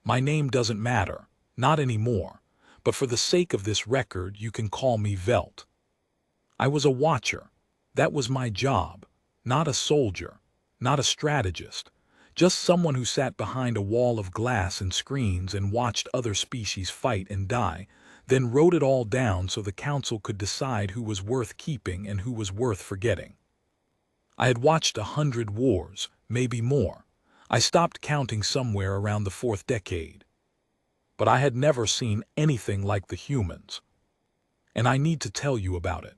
My name doesn't matter, not anymore, but for the sake of this record you can call me Velt. I was a watcher. That was my job. Not a soldier, not a strategist, just someone who sat behind a wall of glass and screens and watched other species fight and die, then wrote it all down so the council could decide who was worth keeping and who was worth forgetting. I had watched 100 wars, maybe more. I stopped counting somewhere around the 4th decade. But I had never seen anything like the humans. And I need to tell you about it.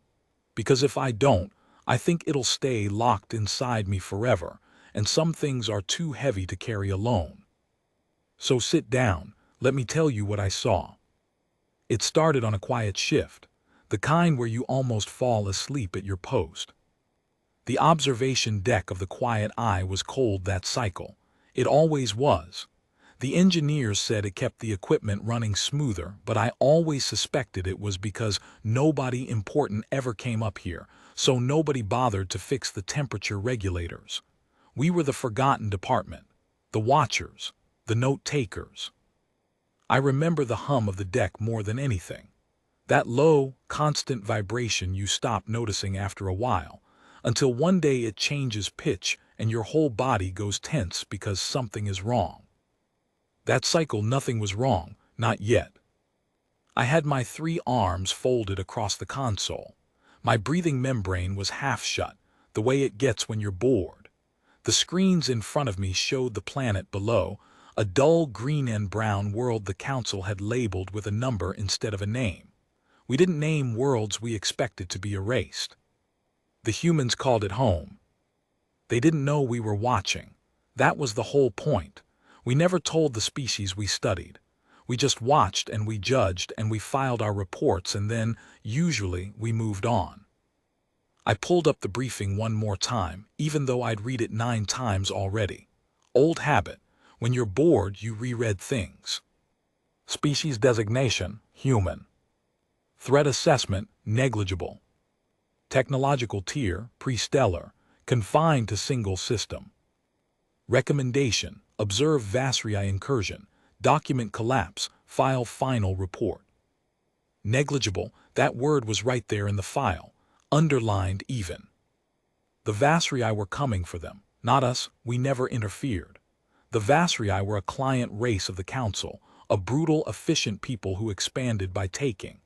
Because if I don't, I think it'll stay locked inside me forever, and some things are too heavy to carry alone. So sit down, let me tell you what I saw. It started on a quiet shift, the kind where you almost fall asleep at your post. The observation deck of the quiet eye was cold that cycle. It always was. The engineers said it kept the equipment running smoother, but I always suspected it was because nobody important ever came up here, so nobody bothered to fix the temperature regulators. We were the forgotten department, the watchers, the note-takers. I remember the hum of the deck more than anything. That low, constant vibration you stop noticing after a while, until one day it changes pitch and your whole body goes tense because something is wrong. That cycle nothing was wrong, not yet. I had my 3 arms folded across the console. My breathing membrane was half shut, the way it gets when you're bored. The screens in front of me showed the planet below, a dull green and brown world the council had labeled with a number instead of a name. We didn't name worlds we expected to be erased. The humans called it home. They didn't know we were watching. That was the whole point. We never told the species we studied. We just watched and we judged and we filed our reports and then, usually, we moved on. I pulled up the briefing one more time, even though I'd read it 9 times already. Old habit. When you're bored, you reread things. Species designation, human. Threat assessment, negligible. Technological tier, pre-stellar, confined to single system. Recommendation, observe Vasrii incursion, document collapse, file final report. Negligible, that word was right there in the file, underlined even. The Vasrii were coming for them, not us, we never interfered. The Vasrii were a client race of the council, a brutal, efficient people who expanded by taking.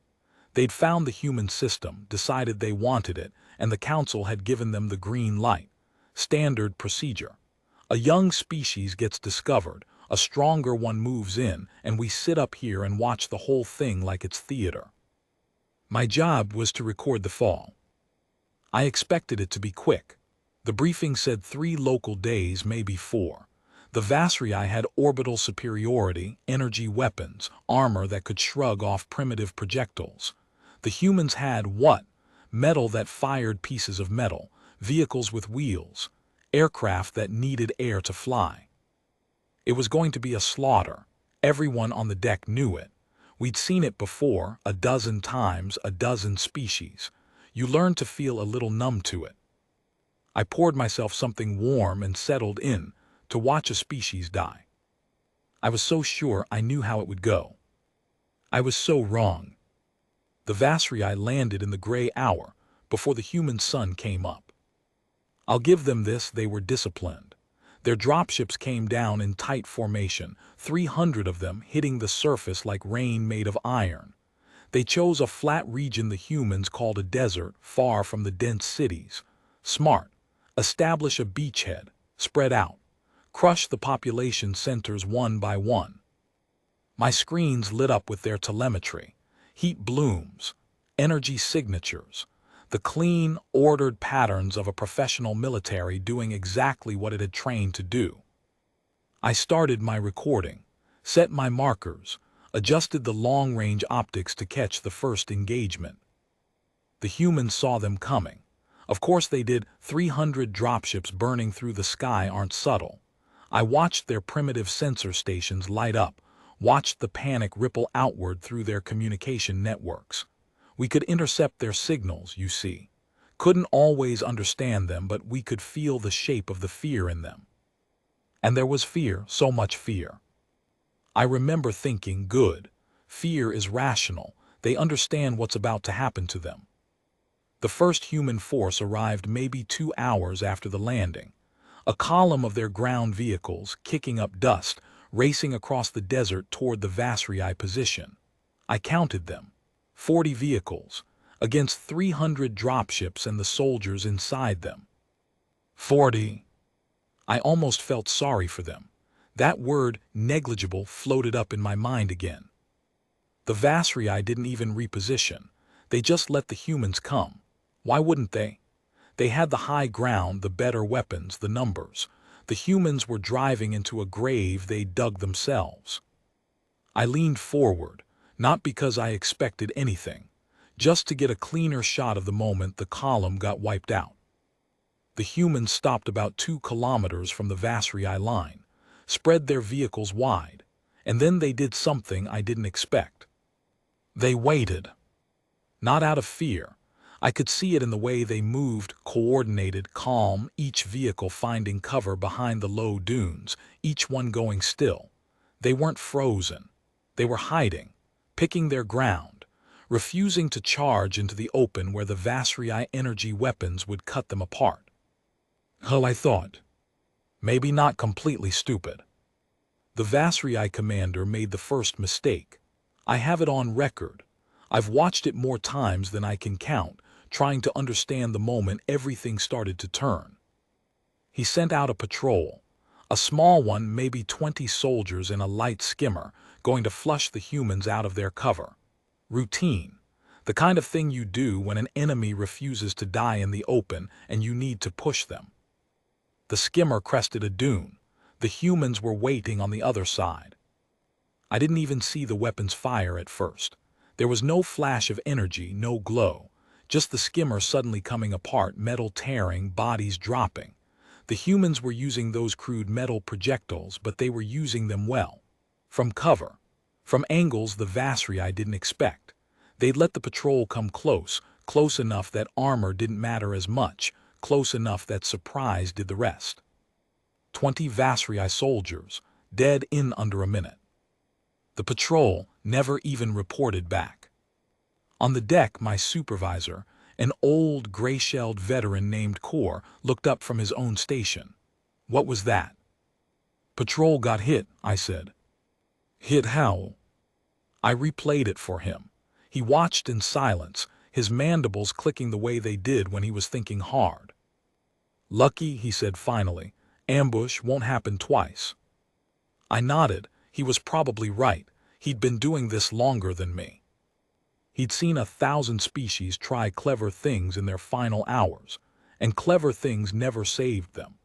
They'd found the human system, decided they wanted it, and the council had given them the green light. Standard procedure. A young species gets discovered, a stronger one moves in, and we sit up here and watch the whole thing like it's theater. My job was to record the fall. I expected it to be quick. The briefing said 3 local days, maybe 4. The Vasrii had orbital superiority, energy weapons, armor that could shrug off primitive projectiles. The humans had what? Metal that fired pieces of metal, vehicles with wheels, aircraft that needed air to fly. It was going to be a slaughter. Everyone on the deck knew it. We'd seen it before, a dozen times, a dozen species. You learned to feel a little numb to it. I poured myself something warm and settled in to watch a species die. I was so sure I knew how it would go. I was so wrong. The Vasrii landed in the gray hour before the human sun came up. I'll give them this, they were disciplined. Their dropships came down in tight formation, 300 of them hitting the surface like rain made of iron. They chose a flat region the humans called a desert, far from the dense cities. Smart. Establish a beachhead. Spread out. Crush the population centers one by one. My screens lit up with their telemetry. Heat blooms. Energy signatures. The clean, ordered patterns of a professional military doing exactly what it had trained to do. I started my recording, set my markers, adjusted the long-range optics to catch the first engagement. The humans saw them coming. Of course they did. 300 dropships burning through the sky aren't subtle. I watched their primitive sensor stations light up, watched the panic ripple outward through their communication networks. We could intercept their signals, you see. Couldn't always understand them, but we could feel the shape of the fear in them. And there was fear, so much fear. I remember thinking, good. Fear is rational. They understand what's about to happen to them. The first human force arrived maybe 2 hours after the landing. A column of their ground vehicles, kicking up dust, racing across the desert toward the Vasrii position. I counted them. 40 vehicles, against 300 dropships and the soldiers inside them. 40. I almost felt sorry for them. That word, negligible, floated up in my mind again. The Vasrii didn't even reposition. They just let the humans come. Why wouldn't they? They had the high ground, the better weapons, the numbers. The humans were driving into a grave they dug themselves. I leaned forward, not because I expected anything, just to get a cleaner shot of the moment the column got wiped out. The humans stopped about 2 kilometers from the Vasrii line, spread their vehicles wide, and then they did something I didn't expect. They waited. Not out of fear. I could see it in the way they moved, coordinated, calm, each vehicle finding cover behind the low dunes, each one going still. They weren't frozen. They were hiding, picking their ground, refusing to charge into the open where the Vasrii energy weapons would cut them apart. Well, I thought. Maybe not completely stupid. The Vasrii commander made the first mistake. I have it on record. I've watched it more times than I can count, trying to understand the moment everything started to turn. He sent out a patrol, a small one, maybe 20 soldiers in a light skimmer, going to flush the humans out of their cover. Routine. The kind of thing you do when an enemy refuses to die in the open and you need to push them. The skimmer crested a dune. The humans were waiting on the other side. I didn't even see the weapons fire at first. There was no flash of energy, no glow. Just the skimmer suddenly coming apart, metal tearing, bodies dropping. The humans were using those crude metal projectiles, but they were using them well. From cover. From angles the Vasrii didn't expect. They'd let the patrol come close, close enough that armor didn't matter as much, close enough that surprise did the rest. 20 Vasrii soldiers, dead in under a minute. The patrol never even reported back. On the deck, my supervisor, an old gray-shelled veteran named Kor, looked up from his own station. What was that? Patrol got hit, I said. Hit how? I replayed it for him. He watched in silence, his mandibles clicking the way they did when he was thinking hard. Lucky, he said finally. Ambush won't happen twice. I nodded. He was probably right. He'd been doing this longer than me. He'd seen 1,000 species try clever things in their final hours, and clever things never saved them.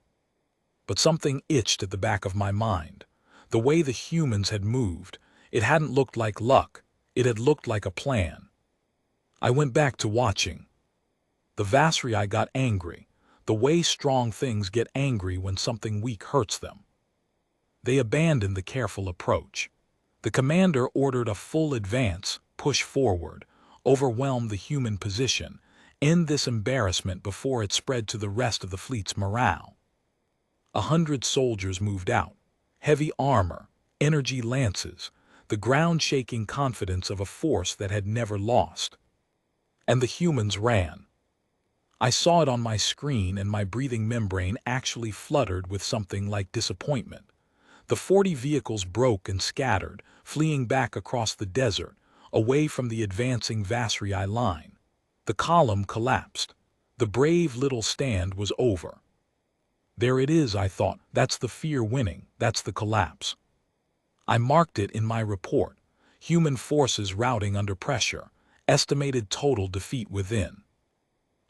But something itched at the back of my mind. The way the humans had moved, it hadn't looked like luck. It had looked like a plan. I went back to watching. The Vasrii got angry, the way strong things get angry when something weak hurts them. They abandoned the careful approach. The commander ordered a full advance, push forward, overwhelm the human position, end this embarrassment before it spread to the rest of the fleet's morale. 100 soldiers moved out, heavy armor, energy lances, the ground-shaking confidence of a force that had never lost. And the humans ran. I saw it on my screen, and my breathing membrane actually fluttered with something like disappointment. The 40 vehicles broke and scattered, fleeing back across the desert, away from the advancing Vasrii line. The column collapsed. The brave little stand was over. There it is, I thought. That's the fear winning. That's the collapse. I marked it in my report. Human forces routing under pressure. Estimated total defeat within.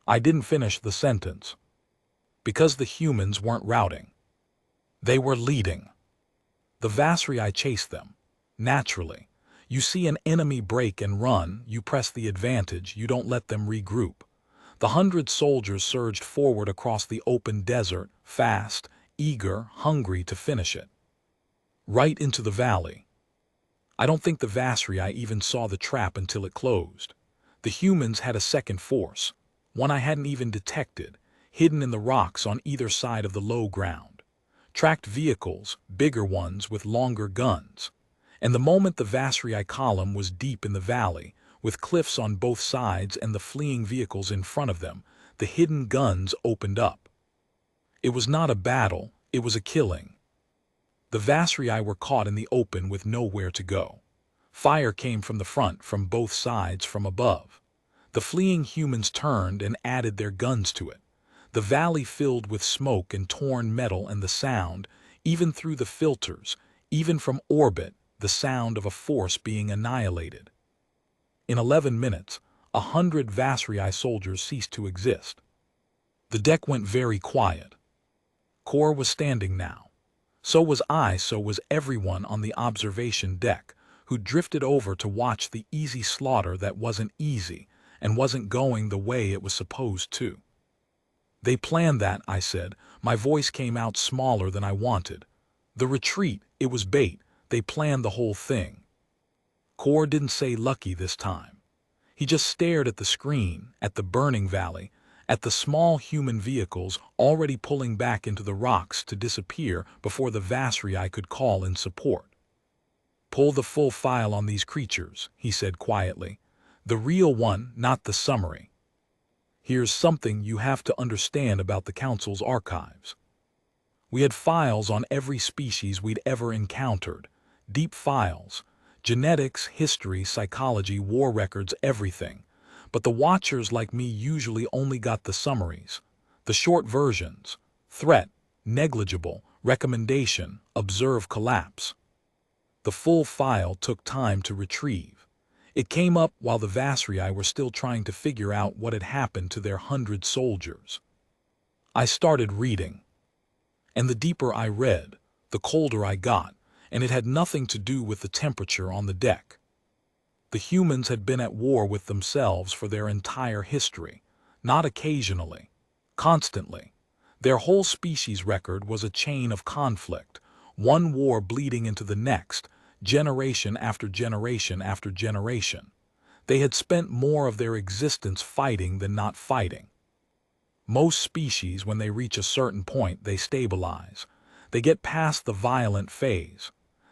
I didn't finish the sentence. Because the humans weren't routing. They were leading. The Vasrii chased them. Naturally. You see an enemy break and run, you press the advantage, you don't let them regroup. The 100 soldiers surged forward across the open desert, fast, eager, hungry to finish it. Right into the valley. I don't think the Vasrii even saw the trap until it closed. The humans had a second force, one I hadn't even detected, hidden in the rocks on either side of the low ground. Tracked vehicles, bigger ones with longer guns. And the moment the Vasrii column was deep in the valley, with cliffs on both sides and the fleeing vehicles in front of them, the hidden guns opened up. It was not a battle, it was a killing. The Vasrii were caught in the open with nowhere to go. Fire came from the front, from both sides, from above. The fleeing humans turned and added their guns to it. The valley filled with smoke and torn metal, and the sound, even through the filters, even from orbit, the sound of a force being annihilated. In 11 minutes, 100 Vasrii soldiers ceased to exist. The deck went very quiet. Kor was standing now. So was I, so was everyone on the observation deck, who drifted over to watch the easy slaughter that wasn't easy and wasn't going the way it was supposed to. They planned that, I said. My voice came out smaller than I wanted. The retreat, it was bait. They planned the whole thing. Kor didn't say lucky this time. He just stared at the screen, at the burning valley, at the small human vehicles already pulling back into the rocks to disappear before the Vasrii could call in support. Pull the full file on these creatures, he said quietly. The real one, not the summary. Here's something you have to understand about the Council's archives. We had files on every species we'd ever encountered, deep files, genetics, history, psychology, war records, everything. But the watchers like me usually only got the summaries, the short versions: threat, negligible, recommendation, observe, collapse. The full file took time to retrieve. It came up while the Vasrii were still trying to figure out what had happened to their 100 soldiers. I started reading. And the deeper I read, the colder I got, and it had nothing to do with the temperature on the deck. The humans had been at war with themselves for their entire history, not occasionally, constantly. Their whole species record was a chain of conflict, one war bleeding into the next, generation after generation after generation. They had spent more of their existence fighting than not fighting. Most species, when they reach a certain point, they stabilize. They get past the violent phase.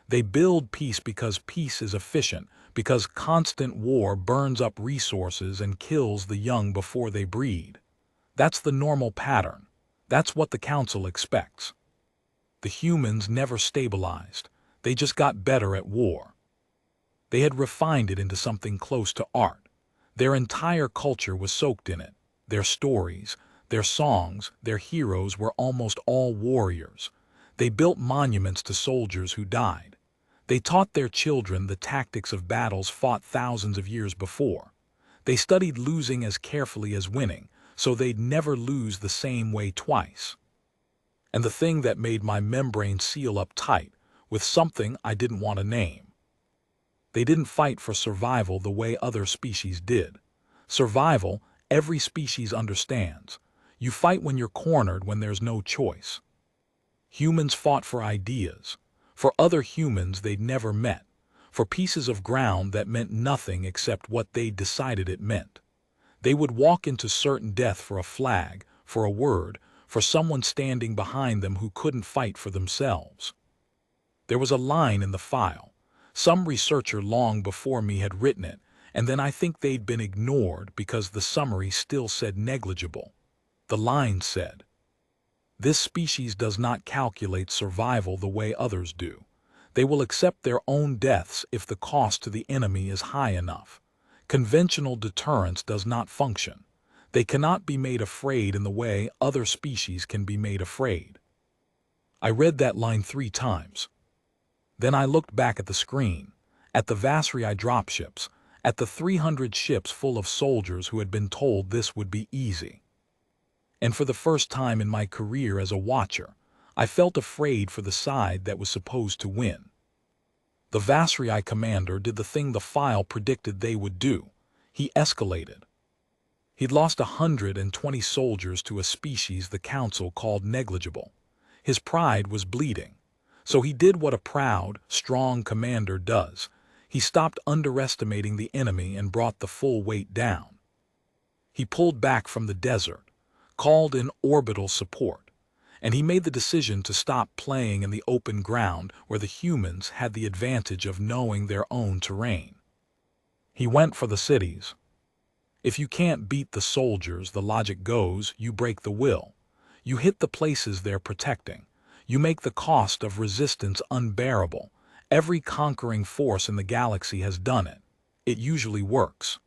They build peace because peace is efficient, because constant war burns up resources and kills the young before they breed. That's the normal pattern. That's what the Council expects. The humans never stabilized. They just got better at war. They had refined it into something close to art. Their entire culture was soaked in it. Their stories, their songs, their heroes were almost all warriors. They built monuments to soldiers who died. They taught their children the tactics of battles fought thousands of years before. They studied losing as carefully as winning, so they'd never lose the same way twice. And the thing that made my membrane seal up tight, with something I didn't want to name. They didn't fight for survival the way other species did. Survival, every species understands. You fight when you're cornered, when there's no choice. Humans fought for ideas, for other humans they'd never met, for pieces of ground that meant nothing except what they decided it meant. They would walk into certain death for a flag, for a word, for someone standing behind them who couldn't fight for themselves. There was a line in the file. Some researcher long before me had written it, and then I think they'd been ignored because the summary still said negligible. The line said, "This species does not calculate survival the way others do. They will accept their own deaths if the cost to the enemy is high enough. Conventional deterrence does not function. They cannot be made afraid in the way other species can be made afraid." I read that line 3 times. Then I looked back at the screen, at the Vasrii dropships, at the 300 ships full of soldiers who had been told this would be easy. And for the first time in my career as a watcher, I felt afraid for the side that was supposed to win. The Vasrii commander did the thing the file predicted they would do. He escalated. He'd lost 120 soldiers to a species the Council called negligible. His pride was bleeding. So he did what a proud, strong commander does. He stopped underestimating the enemy and brought the full weight down. He pulled back from the desert, called in orbital support, and he made the decision to stop playing in the open ground where the humans had the advantage of knowing their own terrain. He went for the cities. If you can't beat the soldiers, the logic goes, you break the will. You hit the places they're protecting. You make the cost of resistance unbearable. Every conquering force in the galaxy has done it. It usually works.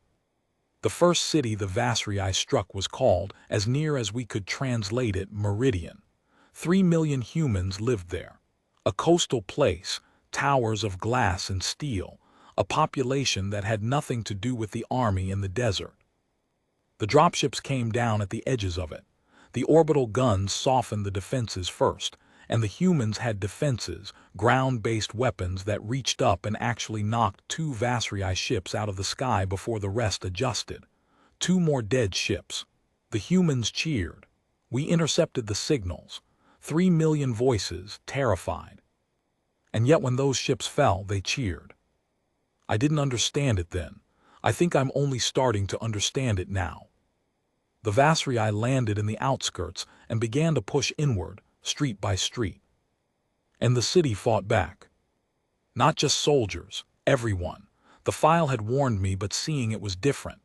The first city the Vasrii struck was called, as near as we could translate it, Meridian. 3 million humans lived there. A coastal place, towers of glass and steel, a population that had nothing to do with the army in the desert. The dropships came down at the edges of it. The orbital guns softened the defenses first, and the humans had defenses, ground-based weapons that reached up and actually knocked 2 Vasrii ships out of the sky before the rest adjusted. 2 more dead ships. The humans cheered. We intercepted the signals. 3 million voices, terrified. And yet when those ships fell, they cheered. I didn't understand it then. I think I'm only starting to understand it now. The Vasrii landed in the outskirts and began to push inward, street by street. And the city fought back. Not just soldiers, everyone. The file had warned me, but seeing it was different.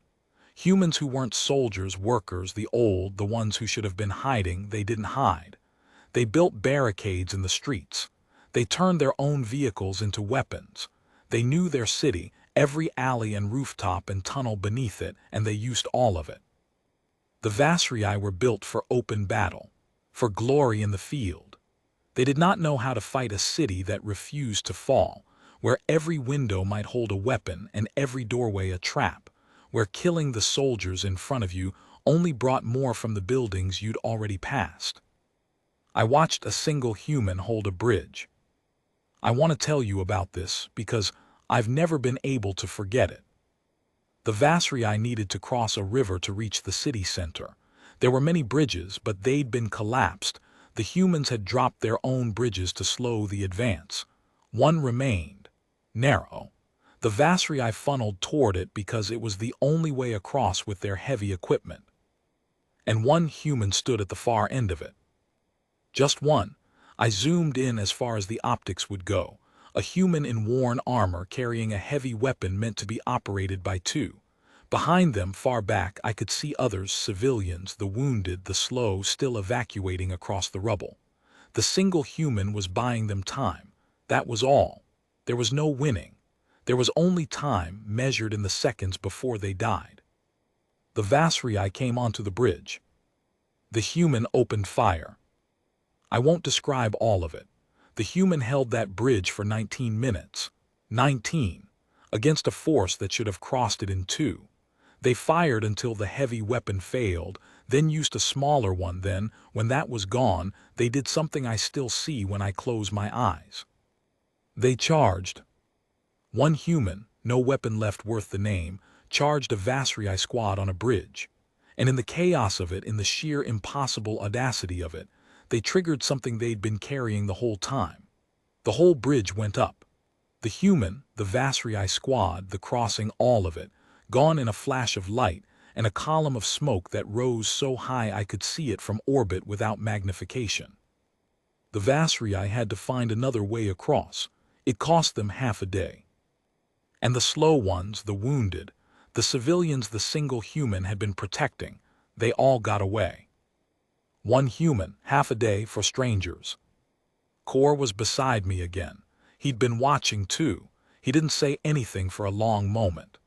Humans who weren't soldiers, workers, the old, the ones who should have been hiding, they didn't hide. They built barricades in the streets. They turned their own vehicles into weapons. They knew their city, every alley and rooftop and tunnel beneath it, and they used all of it. The Vasrii were built for open battle, for glory in the field. They did not know how to fight a city that refused to fall, where every window might hold a weapon and every doorway a trap, where killing the soldiers in front of you only brought more from the buildings you'd already passed. I watched a single human hold a bridge. I want to tell you about this because I've never been able to forget it. The Vasrii needed to cross a river to reach the city center. There were many bridges, but they'd been collapsed. The humans had dropped their own bridges to slow the advance. One remained, narrow. The Vasrii funneled toward it because it was the only way across with their heavy equipment. And one human stood at the far end of it. Just one. I zoomed in as far as the optics would go. A human in worn armor carrying a heavy weapon meant to be operated by 2. Behind them, far back, I could see others, civilians, the wounded, the slow, still evacuating across the rubble. The single human was buying them time. That was all. There was no winning. There was only time, measured in the seconds before they died. The Vasrii came onto the bridge. The human opened fire. I won't describe all of it. The human held that bridge for 19 minutes. 19. Against a force that should have crossed it in 2. They fired until the heavy weapon failed, then used a smaller one. Then, when that was gone, they did something I still see when I close my eyes. They charged. One human, no weapon left worth the name, charged a Vasrii squad on a bridge. And in the chaos of it, in the sheer impossible audacity of it, they triggered something they'd been carrying the whole time. The whole bridge went up. The human, the Vasrii squad, the crossing, all of it, gone in a flash of light, and a column of smoke that rose so high I could see it from orbit without magnification. The Vasrii had to find another way across. It cost them half a day. And the slow ones, the wounded, the civilians the single human had been protecting, they all got away. One human, half a day for strangers. Kor was beside me again. He'd been watching too. He didn't say anything for a long moment.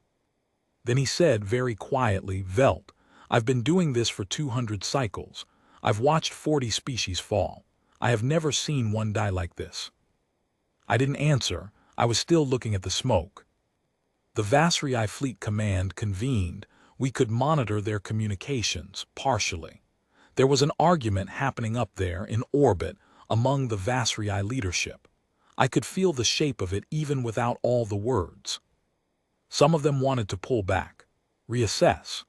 Then he said very quietly, "Velt, I've been doing this for 200 cycles. I've watched 40 species fall. I have never seen one die like this." I didn't answer. I was still looking at the smoke. The Vasrii Fleet Command convened. We could monitor their communications, partially. There was an argument happening up there in orbit among the Vasrii leadership. I could feel the shape of it even without all the words. Some of them wanted to pull back, reassess.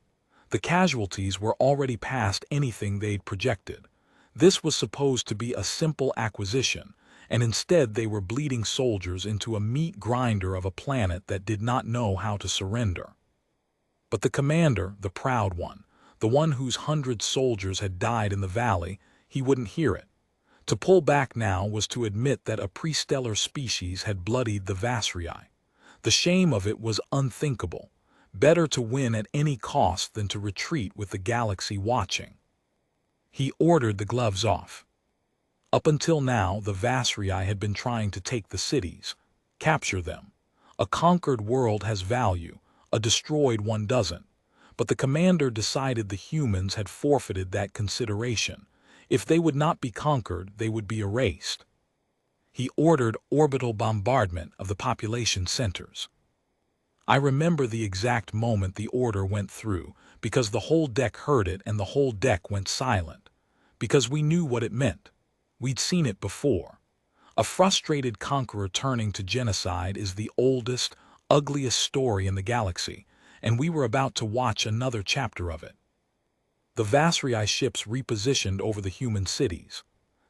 The casualties were already past anything they'd projected. This was supposed to be a simple acquisition, and instead they were bleeding soldiers into a meat grinder of a planet that did not know how to surrender. But the commander, the proud one, the one whose 100 soldiers had died in the valley, he wouldn't hear it. To pull back now was to admit that a pre-stellar species had bloodied the Vasrii. The shame of it was unthinkable. Better to win at any cost than to retreat with the galaxy watching. He ordered the gloves off. Up until now, the Vasrii had been trying to take the cities, capture them. A conquered world has value, a destroyed one doesn't. But the commander decided the humans had forfeited that consideration. If they would not be conquered, they would be erased. He ordered orbital bombardment of the population centers. I remember the exact moment the order went through, because the whole deck heard it and the whole deck went silent. Because we knew what it meant. We'd seen it before. A frustrated conqueror turning to genocide is the oldest, ugliest story in the galaxy, and we were about to watch another chapter of it. The Vasrii ships repositioned over the human cities.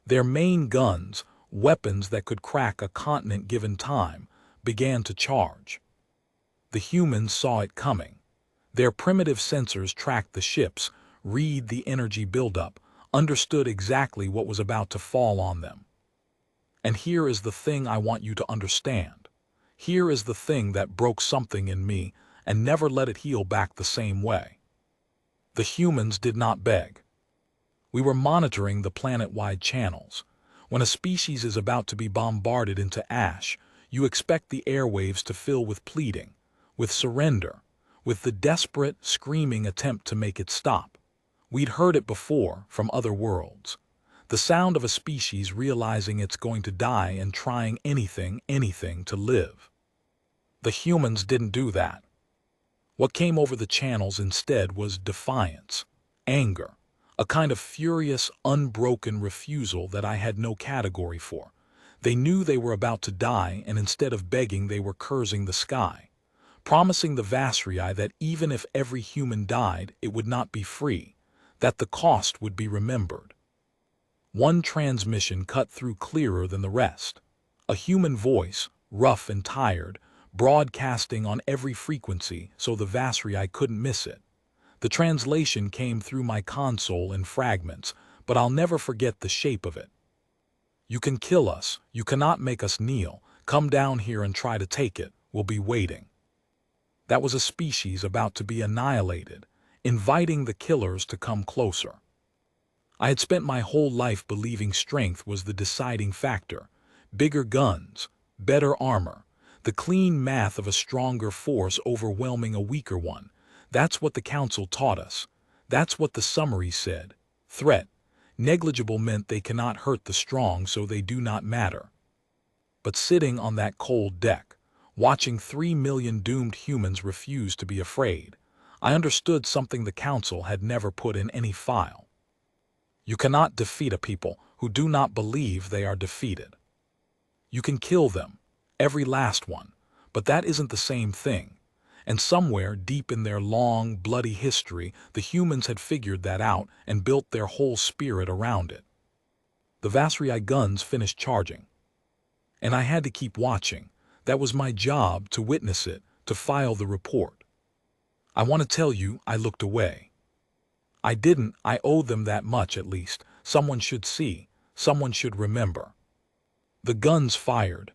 Their main guns, weapons that could crack a continent given time, began to charge. The humans saw it coming. Their primitive sensors tracked the ships, read the energy buildup, understood exactly what was about to fall on them. And here is the thing I want you to understand. Here is the thing that broke something in me and never let it heal back the same way. The humans did not beg. We were monitoring the planet-wide channels. When a species is about to be bombarded into ash, you expect the airwaves to fill with pleading, with surrender, with the desperate, screaming attempt to make it stop. We'd heard it before from other worlds. The sound of a species realizing it's going to die and trying anything to live. The humans didn't do that. What came over the channels instead was defiance, anger, a kind of furious, unbroken refusal that I had no category for. They knew they were about to die, and instead of begging, they were cursing the sky, promising the Vasrii that even if every human died, it would not be free, that the cost would be remembered. One transmission cut through clearer than the rest. A human voice, rough and tired, broadcasting on every frequency so the Vasrii couldn't miss it. The translation came through my console in fragments, but I'll never forget the shape of it. You can kill us, you cannot make us kneel, come down here and try to take it, we'll be waiting. That was a species about to be annihilated, inviting the killers to come closer. I had spent my whole life believing strength was the deciding factor. Bigger guns, better armor, the clean math of a stronger force overwhelming a weaker one. That's what the Council taught us. That's what the summary said. Threat. Negligible meant they cannot hurt the strong, so they do not matter. But sitting on that cold deck, watching 3 million doomed humans refuse to be afraid, I understood something the Council had never put in any file. You cannot defeat a people who do not believe they are defeated. You can kill them, every last one, but that isn't the same thing. And somewhere deep in their long, bloody history, the humans had figured that out and built their whole spirit around it. The Vasrii guns finished charging. And I had to keep watching. That was my job, to witness it, to file the report. I want to tell you, I looked away. I didn't. I owe them that much at least. Someone should see. Someone should remember. The guns fired.